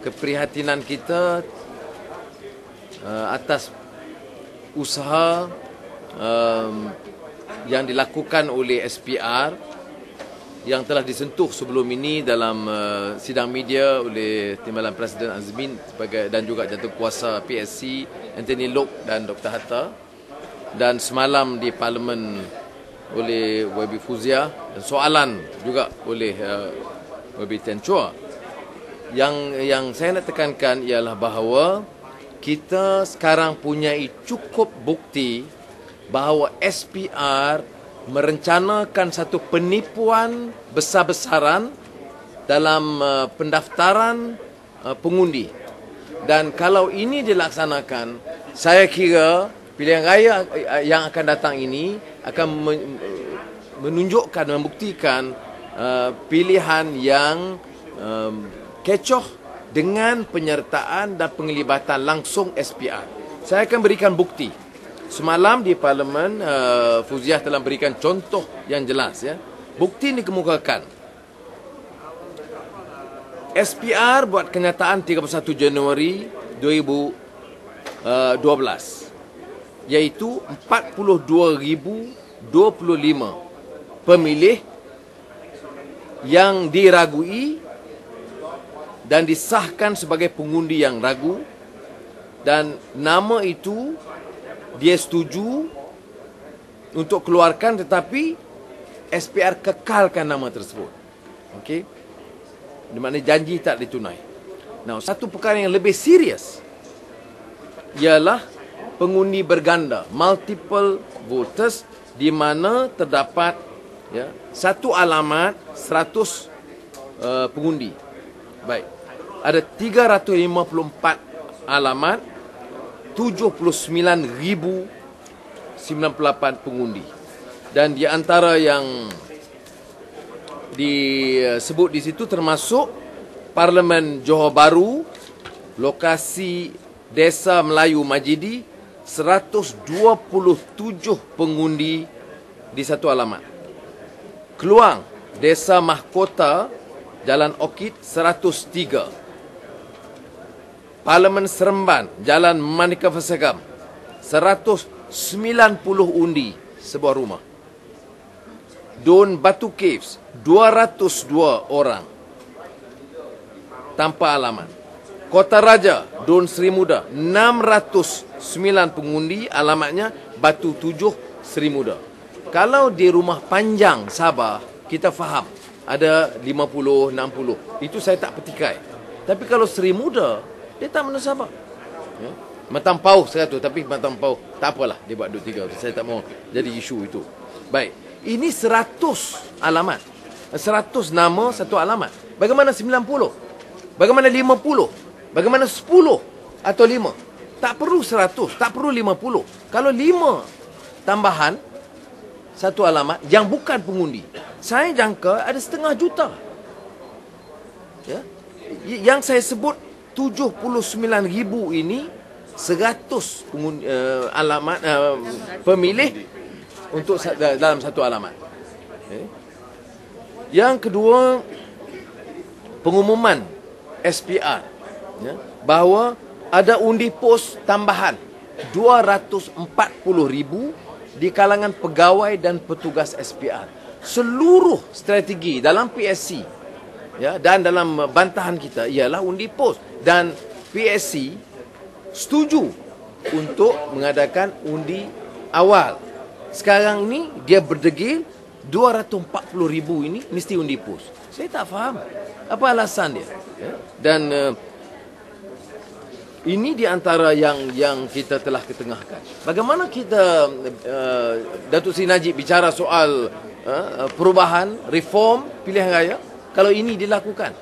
keprihatinan kita atas usaha yang dilakukan oleh SPR yang telah disentuh sebelum ini dalam sidang media oleh Timbalan Presiden Azmin dan juga Jawatankuasa PSC Anthony Loke dan Dr. Hatta, dan semalam di Parlimen oleh YB Fuzia, dan soalan juga oleh YB Tian Chua. Yang saya nak tekankan ialah bahawa kita sekarang punyai cukup bukti bahawa SPR merencanakan satu penipuan besar-besaran dalam pendaftaran pengundi. Dan kalau ini dilaksanakan, saya kira pilihan raya yang akan datang ini akan menunjukkan, membuktikan pilihan yang kecoh dengan penyertaan dan penglibatan langsung SPR. Saya akan berikan bukti. Semalam di Parlimen, Fuziah telah berikan contoh yang jelas. Ya. Bukti dikemukakan. SPR buat kenyataan 31 Januari 2012. Iaitu 42,025 pemilih yang diragui dan disahkan sebagai pengundi yang ragu, dan nama itu dia setuju untuk keluarkan, tetapi SPR kekalkan nama tersebut. Okey. Di mana janji tak ditunai. Nah, satu perkara yang lebih serius ialah pengundi berganda, multiple voters, di mana terdapat satu alamat 100 pengundi. Baik. Ada 354 alamat, 79,098 pengundi. Dan di antara yang disebut di situ termasuk Parlimen Johor Bahru, lokasi Desa Melayu Majidi, 127 pengundi di satu alamat. Keluang, Desa Mahkota, Jalan Orchid, 103. Parlimen Seremban, Jalan Manika Fasagam, 190 undi sebuah rumah. Dun Batu Caves, 202 orang tanpa alamat. Kota Raja, Dun Seri Muda, 609 pengundi, alamatnya Batu 7, Seri Muda. Kalau di Rumah Panjang, Sabah, kita faham ada 50, 60. Itu saya tak petikai. Tapi kalau Seri Muda, dia tak mana Sabah. Ya? Matampau 100, tapi Matampau tak apalah, dia buat 2-3. Saya tak mau jadi isu itu. Baik, ini 100 alamat. 100 nama, satu alamat. Bagaimana 90? Bagaimana 50? Bagaimana 10 atau 5? Tak perlu 100, tak perlu 50. Kalau 5 tambahan satu alamat yang bukan pengundi, saya jangka ada 500,000 ya? Yang saya sebut 79,000 ini 100 pengundi, alamat pemilih untuk dalam satu alamat. Okay. Yang kedua, pengumuman SPR ya, bahawa ada undi pos tambahan 240,000 di kalangan pegawai dan petugas SPR. Seluruh strategi dalam PSC ya, dan dalam bantahan kita ialah undi pos, dan PSC setuju untuk mengadakan undi awal. Sekarang ni dia berdegil 240,000 ini mesti undi pos. Saya tak faham apa alasan dia ya? Dan ini di antara yang kita telah ketengahkan. Bagaimana kita Datuk Seri Najib bicara soal perubahan, reform pilihan raya kalau ini dilakukan.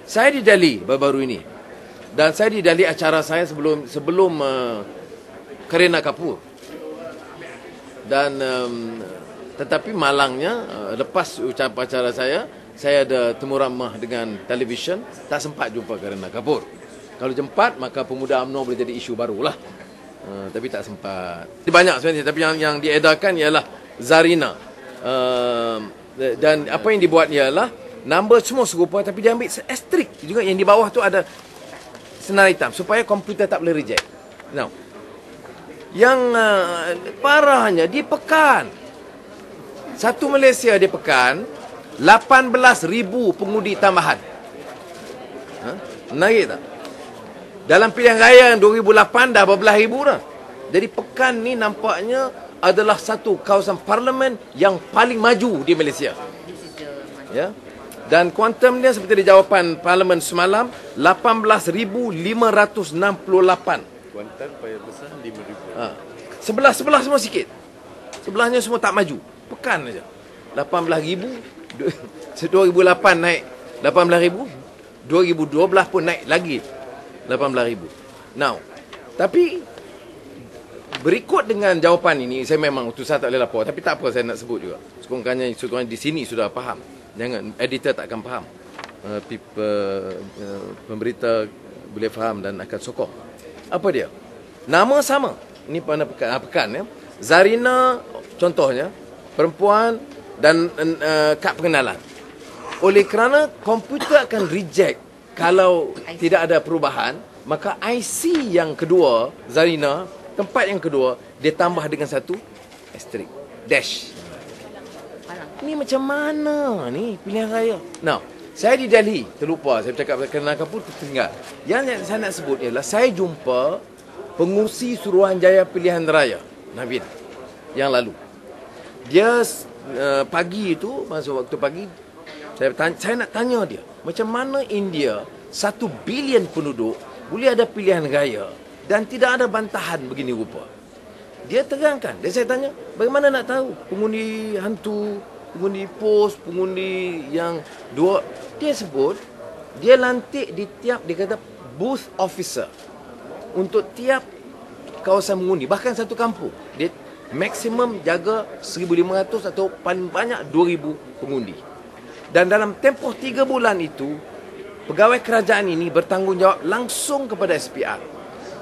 Saya di Delhi baru-baru ini, dan saya di Delhi acara saya sebelum Kareena Kapoor. Dan tetapi malangnya lepas ucapan acara saya ada temu ramah dengan televisyen, tak sempat jumpa Kareena Kapoor. Kalau jempat, maka pemuda UMNO boleh jadi isu barulah. Tapi tak sempat. Banyak sebenarnya, tapi yang diedarkan ialah Zarina. Dan apa yang dibuat ialah number semua serupa, tapi dia ambil astrik juga. Yang di bawah tu ada senar hitam supaya komputer tak boleh reject. Now, yang parahnya di Pekan, satu Malaysia di Pekan 18,000 pengundi tambahan. Naik tak? Dalam pilihan raya yang 2008 dah berbelah ribu dah. Jadi Pekan ni nampaknya adalah satu kawasan parlimen yang paling maju di Malaysia. Ya. Dan kuantum dia seperti di jawapan parlimen semalam 18,568. Kuantum payah besar 5,000. Sebelah semua sikit. Sebelahnya semua tak maju. Pekan aja. 18,000. 2008 naik 18,000. 2012 pun naik lagi 18,000. Now, tapi berikut dengan jawapan ini, saya memang utusan tak boleh lapor, tapi tak apa saya nak sebut juga. Sekurang-kurangnya di sini sudah faham. Jangan, editor tak akan faham. Pemberita boleh faham dan akan sokong. Apa dia? Nama sama. Ini pada Pekan ya. Zarina contohnya, perempuan dan kad pengenalan. Oleh kerana komputer akan reject kalau tidak ada perubahan, maka IC yang kedua, Zarina, tempat yang kedua, dia tambah dengan satu asterisk, dash. Ni macam mana ni pilihan raya? Now, saya di Delhi, terlupa, saya bercakap kenalkan pun tertinggal. Yang saya nak sebut ialah, saya jumpa pengurusi Suruhanjaya Pilihan Raya, Navin, yang lalu. Dia pagi itu, masa waktu pagi, saya nak tanya dia, macam mana India 1 bilion penduduk boleh ada pilihan raya dan tidak ada bantahan begini rupa. Dia terangkan. Dan saya tanya, bagaimana nak tahu pengundi hantu, pengundi pos, pengundi yang dua. Dia sebut, dia lantik di tiap, dia kata booth officer untuk tiap kawasan mengundi, bahkan satu kampung. Dia maksimum jaga 1,500 atau paling banyak 2,000 pengundi. Dan dalam tempoh 3 bulan itu, pegawai kerajaan ini bertanggungjawab langsung kepada SPR.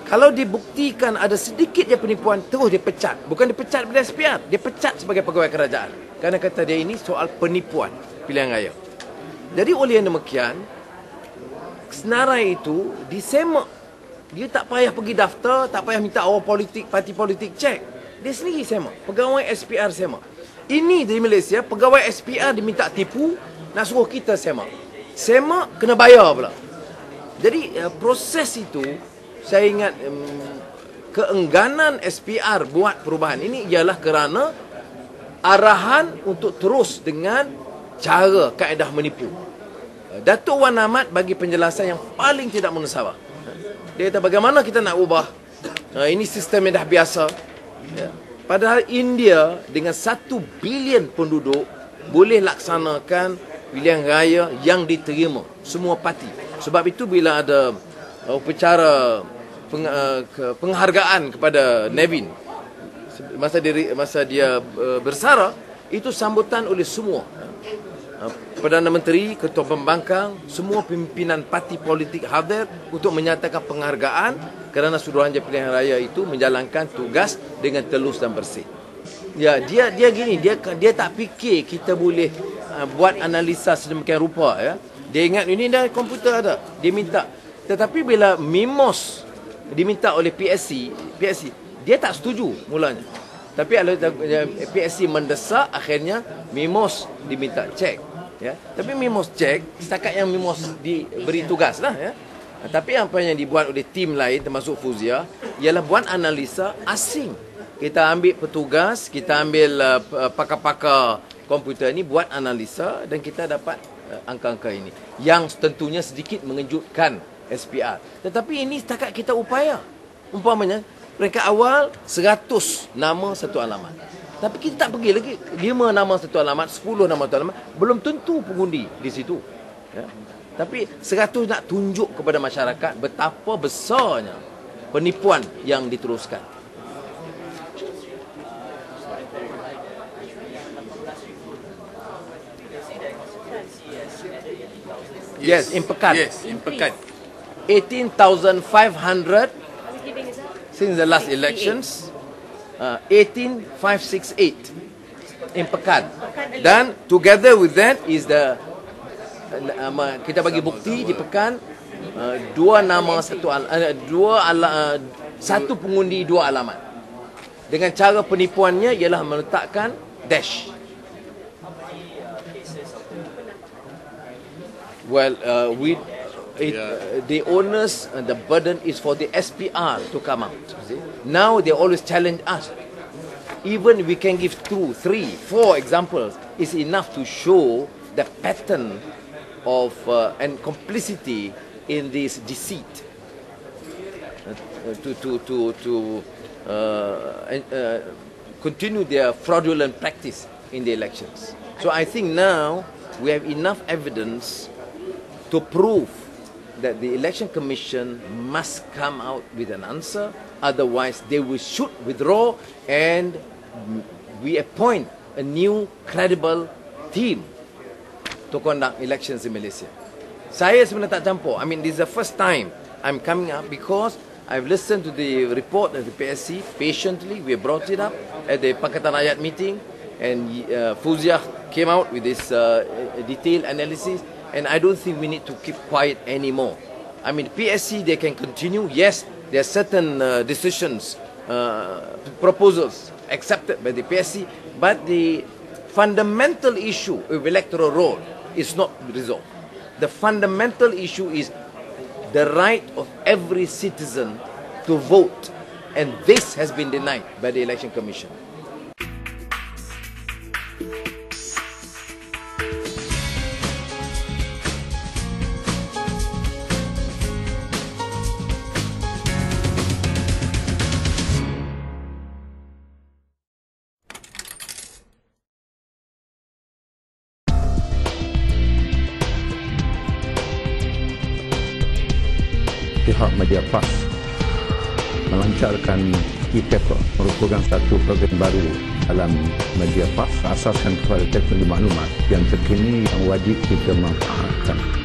Kalau dibuktikan ada sedikit je penipuan, terus dipecat. Bukan dipecat daripada SPR, dia pecat sebagai pegawai kerajaan. Kerana kata dia ini soal penipuan pilihan raya. Jadi oleh yang demikian, senarai itu disemak. Dia tak payah pergi daftar, tak payah minta awal politik, parti politik cek. Dia sendiri semak. Pegawai SPR semak. Ini di Malaysia, pegawai SPR diminta tipu, nak suruh kita semak. Semak kena bayar pula. Jadi proses itu, saya ingat keengganan SPR buat perubahan ini ialah kerana arahan untuk terus dengan cara kaedah menipu. Datuk Wan Ahmad bagi penjelasan yang paling tidak menusabah. Dia kata bagaimana kita nak ubah, ini sistem yang dah biasa. Padahal India dengan 1 bilion penduduk boleh laksanakan pilihan raya yang diterima semua parti. Sebab itu bila ada upacara penghargaan kepada Navin masa dia bersara, itu sambutan oleh semua, Perdana Menteri, Ketua Pembangkang, semua pimpinan parti politik hadir untuk menyatakan penghargaan kerana Suruhanjaya Pilihan Raya itu menjalankan tugas dengan telus dan bersih. Ya, dia gini, dia tak fikir kita boleh buat analisa sedemikian rupa ya. Dia ingat ini dah komputer ada, dia minta. Tetapi bila MIMOS diminta oleh PSC, dia tak setuju mulanya. Tapi PSC mendesak, akhirnya MIMOS diminta cek. Ya. Tapi MIMOS cek, setakat yang MIMOS diberi tugas lah. Ya. Tapi apa yang dibuat oleh tim lain, termasuk Fuzia, ialah buat analisa asing. Kita ambil petugas, kita ambil pakar-pakar komputer ini, buat analisa dan kita dapat angka-angka ini. Yang tentunya sedikit mengejutkan SPR. Tetapi ini setakat kita upaya. Umpamanya, peringkat awal 100 nama satu alamat. Tapi kita tak pergi lagi 5 nama satu alamat, 10 nama satu alamat. Belum tentu pengundi di situ. Ya. Tapi 100 nak tunjuk kepada masyarakat betapa besarnya penipuan yang diteruskan. Yes, in Pekan. Yes, in Pekan. 18,500 since the last elections. 18,568 in Pekan. Dan together with that is the kita bagi bukti di Pekan satu pengundi dua alamat. Dengan cara penipuannya ialah meletakkan dash. Well, the onus and the burden is for the SPR to come out. You see? Now they always challenge us. Even we can give 2, 3, 4 examples is enough to show the pattern of and complicity in this deceit to continue their fraudulent practice in the elections. So I think now we have enough evidence to prove that the Election Commission must come out with an answer, otherwise they should withdraw and we appoint a new credible team to conduct elections in Malaysia. Saya sebenarnya tak campur. I mean, this is the first time I'm coming up because I've listened to the report of the PSC patiently. We brought it up at the Pakatan Rakyat meeting, and Fauziah came out with this detailed analysis. And I don't think we need to keep quiet anymore. I mean, PSC, they can continue. Yes, there are certain decisions, proposals accepted by the PSC, but the fundamental issue of electoral roll is not resolved. The fundamental issue is the right of every citizen to vote, and this has been denied by the Election Commission. Pihak Mediapass melancarkan e-paper, merupakan satu program baru dalam Mediapass asaskan kepada teknologi maklumat yang terkini yang wajib kita manfaatkan.